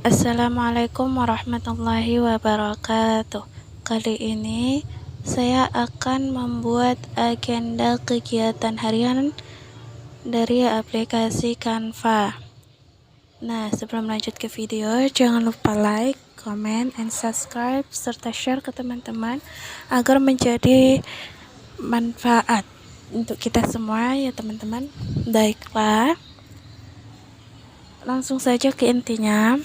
Assalamualaikum warahmatullahi wabarakatuh. Kali ini saya akan membuat agenda kegiatan harian dari aplikasi Canva. Nah, sebelum lanjut ke video, jangan lupa like, comment, and subscribe, serta share ke teman-teman agar menjadi manfaat untuk kita semua ya teman-teman. Baiklah, langsung saja ke intinya.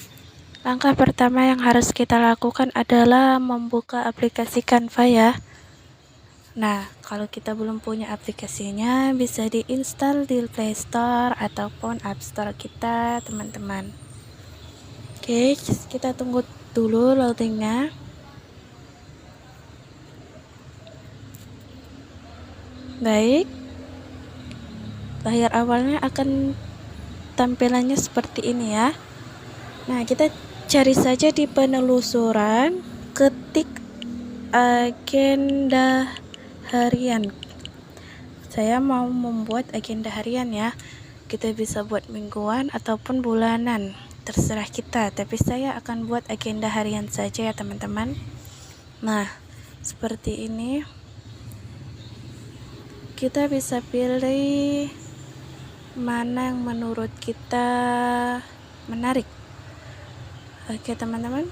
Langkah pertama yang harus kita lakukan adalah membuka aplikasi Canva ya. Nah, kalau kita belum punya aplikasinya, bisa diinstal di Play Store ataupun App Store kita, teman-teman. Oke, kita tunggu dulu loadingnya. Baik, layar awalnya akan tampilannya seperti ini ya. Nah, kita cari saja di penelusuran, ketik agenda harian. Saya mau membuat agenda harian ya. Kita bisa buat mingguan ataupun bulanan, terserah kita, tapi saya akan buat agenda harian saja ya teman-teman. Nah, seperti ini. Kita bisa pilih mana yang menurut kita menarik. Oke teman-teman,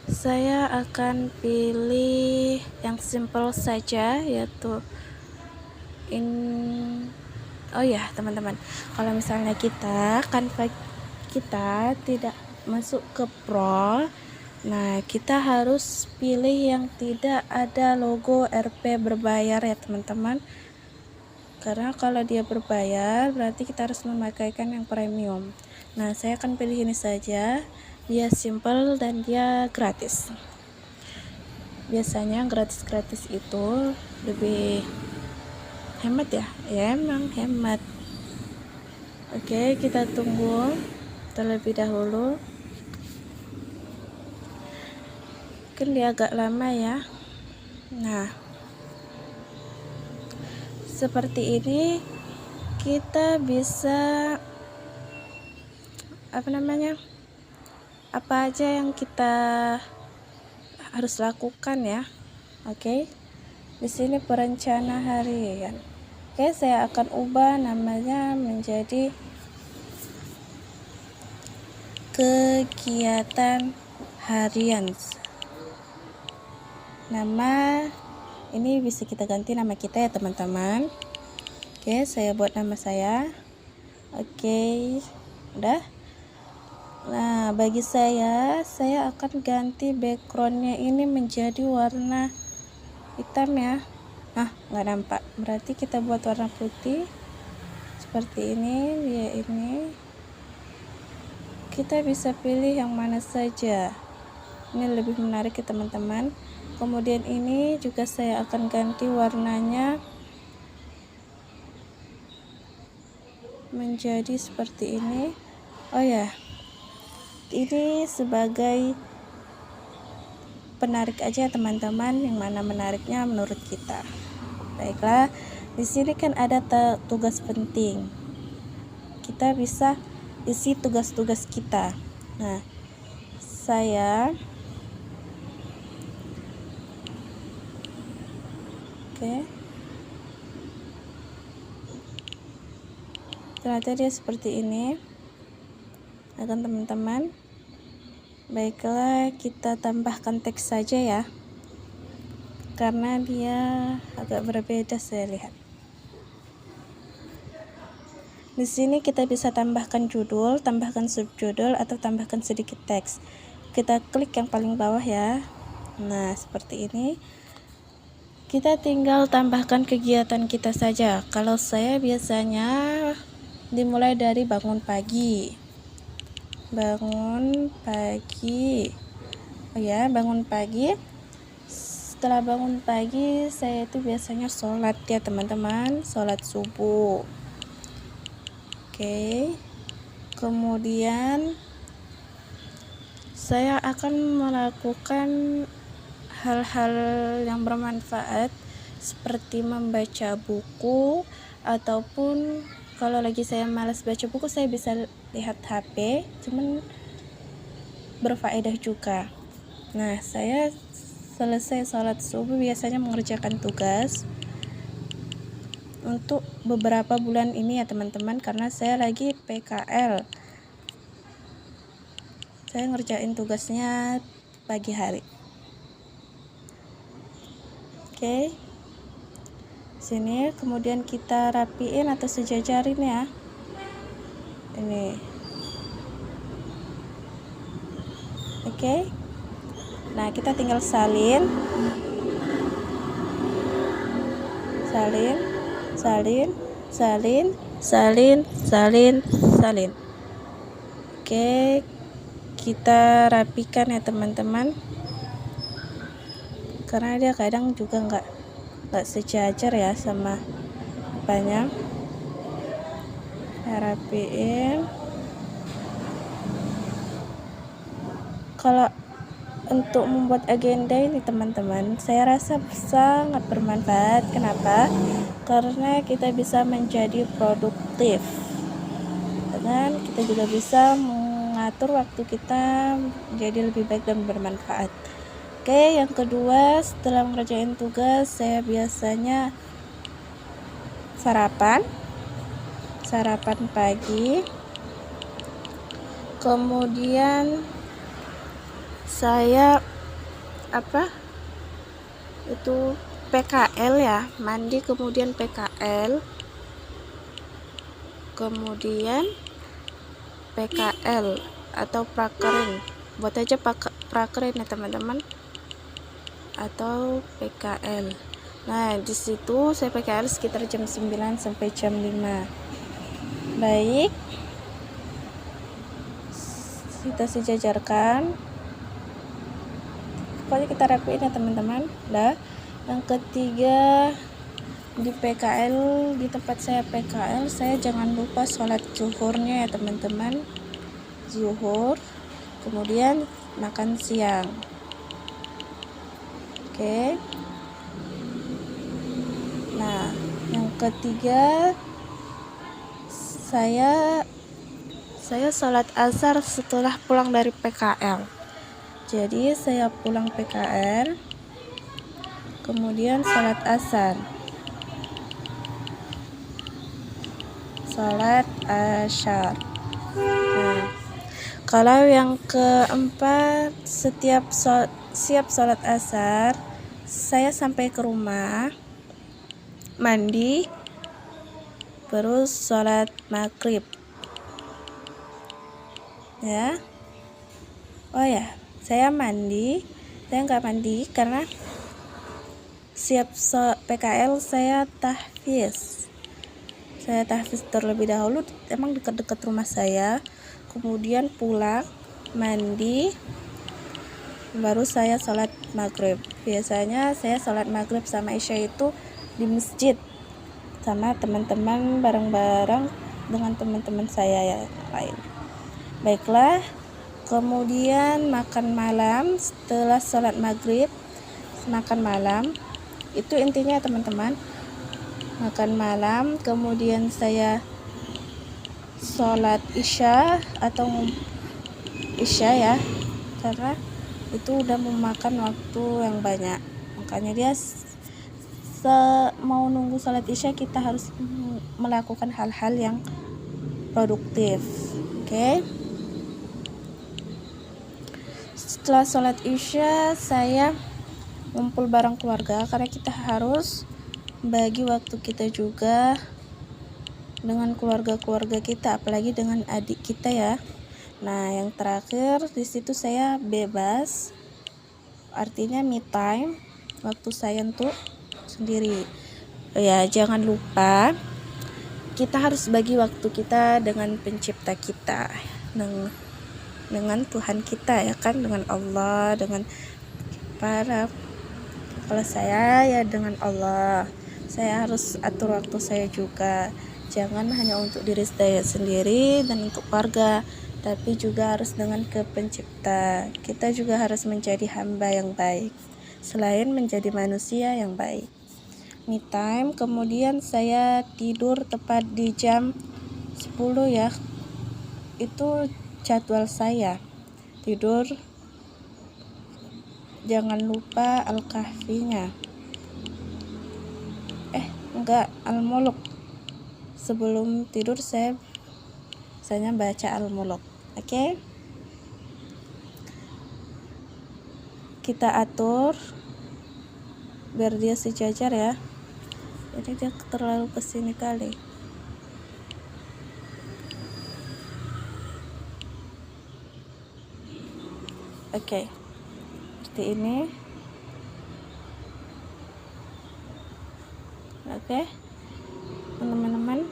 saya akan pilih yang simple saja, yaitu oh ya teman-teman, kalau misalnya Canva kita tidak masuk ke Pro, nah kita harus pilih yang tidak ada logo RP berbayar ya teman-teman, karena kalau dia berbayar berarti kita harus memakaikan yang premium. Nah, saya akan pilih ini saja, dia simple dan dia gratis. Biasanya gratis-gratis itu lebih hemat ya. Ya emang hemat. Oke, kita tunggu terlebih dahulu. Mungkin dia agak lama ya. Nah, seperti ini kita bisa apa aja yang kita harus lakukan ya. Oke, di sini perencana harian. Oke, saya akan ubah namanya menjadi kegiatan harian. Nama ini bisa kita ganti nama kita ya teman-teman. Oke, saya buat nama saya. Oke, udah. Nah, bagi saya akan ganti backgroundnya ini menjadi warna hitam ya. Nggak nampak, berarti kita buat warna putih seperti ini. Dia ini kita bisa pilih yang mana saja, ini lebih menarik ya teman-teman. Kemudian ini juga saya akan ganti warnanya menjadi seperti ini. Oh ya, ini sebagai penarik aja teman-teman, yang mana menariknya menurut kita. Baiklah, di sini kan ada tugas penting, kita bisa isi tugas-tugas kita. Nah, saya ternyata dia seperti ini akan teman-teman. Baiklah, kita tambahkan teks saja ya, karena dia agak berbeda saya lihat. Di sini kita bisa tambahkan judul, tambahkan subjudul, atau tambahkan sedikit teks. Kita klik yang paling bawah ya. Nah, seperti ini. Kita tinggal tambahkan kegiatan kita saja. Kalau saya biasanya dimulai dari bangun pagi. Bangun pagi. Oh ya, bangun pagi. Setelah bangun pagi, saya itu biasanya sholat ya teman-teman, sholat subuh. Oke. Kemudian saya akan melakukan hal-hal yang bermanfaat seperti membaca buku, ataupun kalau lagi saya malas baca buku, saya bisa lihat HP. Cuman berfaedah juga. Nah, saya selesai sholat subuh biasanya mengerjakan tugas untuk beberapa bulan ini ya teman-teman, karena saya lagi PKL. Saya ngerjain tugasnya pagi hari. Oke. Sini kemudian kita rapiin atau sejajarin ya. Ini. Oke. Nah, kita tinggal salin. Salin. Oke, kita rapikan ya teman-teman, karena dia kadang juga nggak sejajar ya sama apanya. Saya rapiin. Kalau untuk membuat agenda ini teman-teman, saya rasa sangat bermanfaat. Kenapa? Karena kita bisa menjadi produktif, dan kita juga bisa mengatur waktu kita menjadi lebih baik dan bermanfaat. Oke, yang kedua, setelah mengerjain tugas, saya biasanya sarapan pagi. Kemudian saya PKL ya, mandi kemudian PKL, kemudian PKL atau prakerin, buat aja prakerin ya teman-teman, atau PKL. Nah, di situ saya PKL sekitar jam 9 sampai jam 5. Baik, kita sejajarkan. Pokoknya kita rapiin ya teman-teman. Yang ketiga, di PKL, di tempat saya PKL, saya jangan lupa sholat zuhurnya ya teman-teman. Zuhur, kemudian makan siang. Oke. Nah, yang ketiga, saya sholat asar setelah pulang dari PKL. Jadi saya pulang PKL, kemudian sholat asar. Nah, kalau yang keempat, siap sholat asar, saya sampai ke rumah, mandi, terus sholat maghrib ya. Oh ya, saya nggak mandi karena siap PKL saya tahfiz terlebih dahulu, emang dekat-dekat rumah saya, kemudian pulang, mandi, baru saya sholat maghrib. Biasanya saya sholat maghrib sama isya itu di masjid sama teman-teman, bareng-bareng dengan teman-teman saya yang lain. Baiklah, kemudian makan malam setelah sholat maghrib, makan malam. Itu intinya teman-teman, makan malam, kemudian saya sholat isya atau isya ya, karena itu udah memakan waktu yang banyak. Makanya dia mau nunggu sholat isya, kita harus melakukan hal-hal yang produktif. Oke. Setelah sholat isya, saya ngumpul bareng keluarga, karena kita harus bagi waktu kita juga dengan keluarga kita, apalagi dengan adik kita ya. Nah, yang terakhir di situ saya bebas, artinya me time, waktu saya untuk sendiri. Ya, jangan lupa kita harus bagi waktu kita dengan pencipta kita, dengan Tuhan kita ya kan, dengan Allah, dengan kalau saya ya dengan Allah. Saya harus atur waktu saya juga, jangan hanya untuk diri saya sendiri dan untuk keluarga, tapi juga harus dengan ke pencipta. Kita juga harus menjadi hamba yang baik selain menjadi manusia yang baik. Me time, kemudian saya tidur tepat di jam 10 ya, itu jadwal saya. tidur jangan lupa Al-Kahfinya, enggak, Al-Muluk. Sebelum tidur saya baca Al-Muluk. Oke? Kita atur biar dia sejajar ya. Jadi dia terlalu kesini kali. Oke. Seperti ini. Oke. Teman-teman,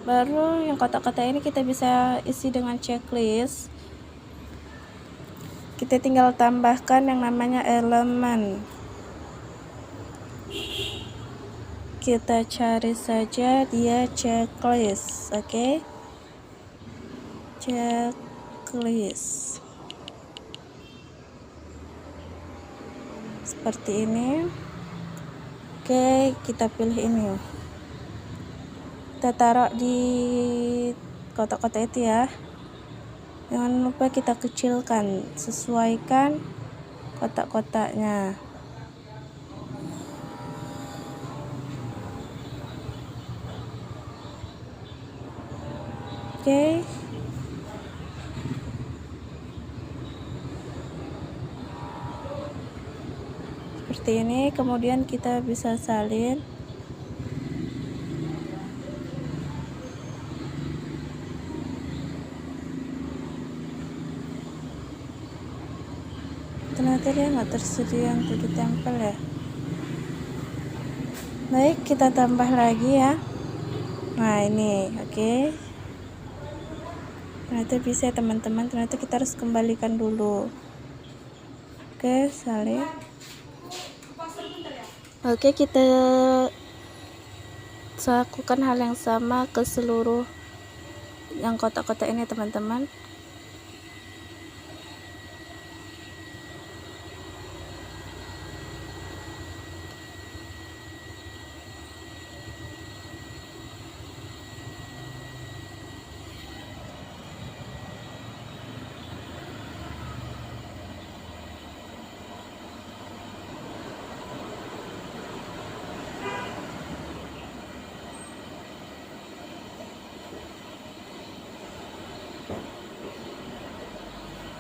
baru yang kotak-kotak ini kita bisa isi dengan checklist. Kita tinggal tambahkan yang namanya elemen. Kita cari saja dia checklist. Oke? Checklist seperti ini. Oke, kita pilih ini, kita taruh di kotak-kotak itu ya. Jangan lupa kita kecilkan, sesuaikan kotak-kotaknya. Oke. Seperti ini, kemudian kita bisa salin. Ternyata dia nggak tersedia untuk ditempel ya. Baik, kita tambah lagi ya. Nah ini, oke. Ternyata bisa teman-teman, ternyata kita harus kembalikan dulu. Oke, salin. Oke, kita lakukan hal yang sama ke seluruh yang kotak-kotak ini teman-teman.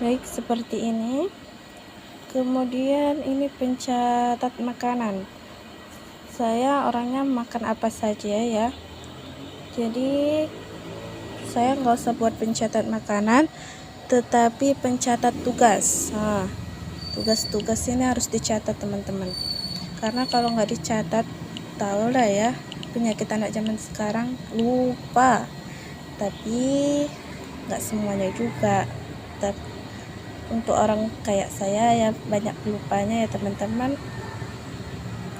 Baik, seperti ini. Kemudian ini pencatat makanan. Saya orangnya makan apa saja ya. Jadi saya nggak usah buat pencatat makanan, tetapi pencatat tugas. Nah, tugas-tugas ini harus dicatat teman-teman. Karena kalau nggak dicatat, tahu lah ya, penyakit anak zaman sekarang lupa. Tapi nggak semuanya juga. Tapi untuk orang kayak saya ya banyak pelupanya ya teman-teman.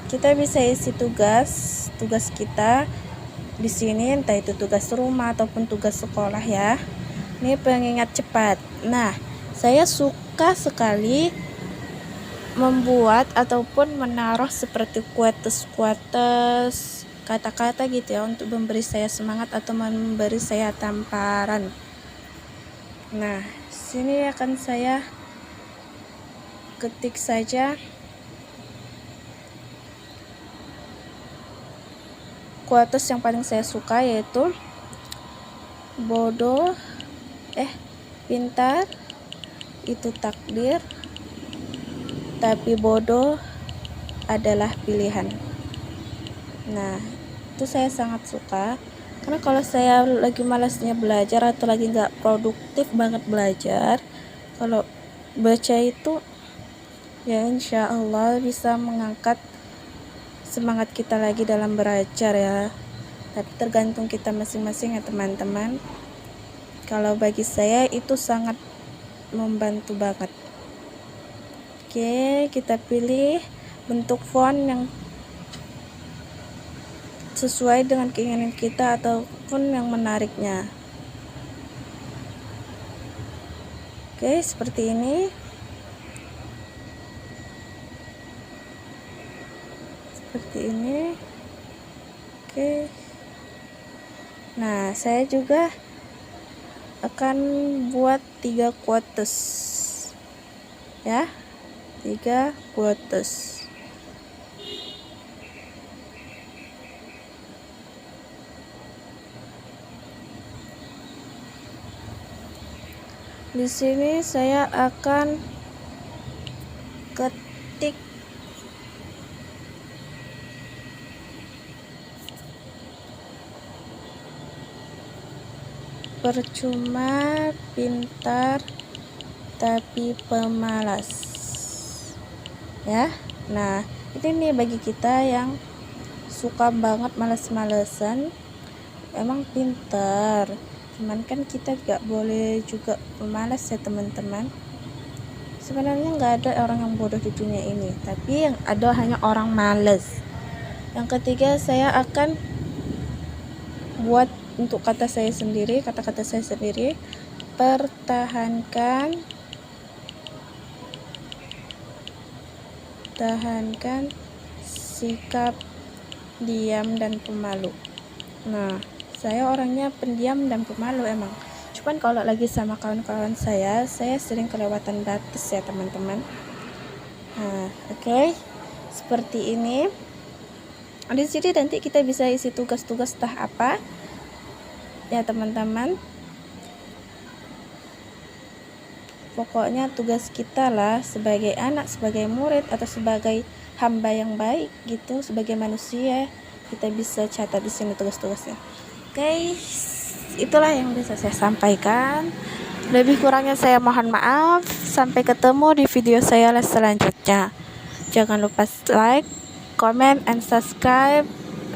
Kita bisa isi tugas kita di sini, entah itu tugas rumah ataupun tugas sekolah ya. Ini pengingat cepat. Nah, saya suka sekali membuat ataupun menaruh seperti quotes kata-kata gitu ya, untuk memberi saya semangat atau memberi saya tamparan. Nah, sini akan saya ketik saja quotes yang paling saya suka, yaitu bodoh pintar itu takdir, tapi bodoh adalah pilihan. Nah, itu saya sangat suka. Karena kalau saya lagi malasnya belajar atau lagi nggak produktif banget belajar, kalau baca itu ya insya Allah bisa mengangkat semangat kita lagi dalam belajar ya. Tapi tergantung kita masing-masing ya teman-teman. Kalau bagi saya itu sangat membantu banget. Oke, kita pilih bentuk font yang sesuai dengan keinginan kita ataupun yang menariknya. Oke, seperti ini. Seperti ini. Oke. Nah, saya juga akan buat 3 quotes. ya, 3 putus. Di sini saya akan ketik percuma pintar tapi pemalas, ya. Nah, ini nih bagi kita yang suka banget males-malesan, emang pintar, cuman kan kita gak boleh juga pemalas ya teman-teman. Sebenarnya nggak ada orang yang bodoh di dunia ini, tapi yang ada hanya orang males. Yang ketiga, saya akan buat untuk kata-kata saya sendiri, tahankan sikap diam dan pemalu. Nah, saya orangnya pendiam dan pemalu emang. Cuman kalau lagi sama kawan-kawan saya sering kelewatan batas ya teman-teman. Nah, oke. Seperti ini. Di sini nanti kita bisa isi tugas-tugas apa ya teman-teman. Pokoknya tugas kita lah sebagai anak, sebagai murid, atau sebagai hamba yang baik gitu, sebagai manusia, kita bisa catat di sini tugas-tugasnya. Oke, itulah yang bisa saya sampaikan. Lebih kurangnya saya mohon maaf. Sampai ketemu di video saya selanjutnya. Jangan lupa like, comment, and subscribe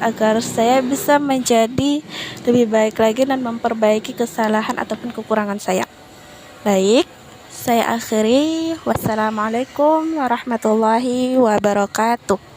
agar saya bisa menjadi lebih baik lagi dan memperbaiki kesalahan ataupun kekurangan saya. Baik, saya akhiri. Wassalamualaikum warahmatullahi wabarakatuh.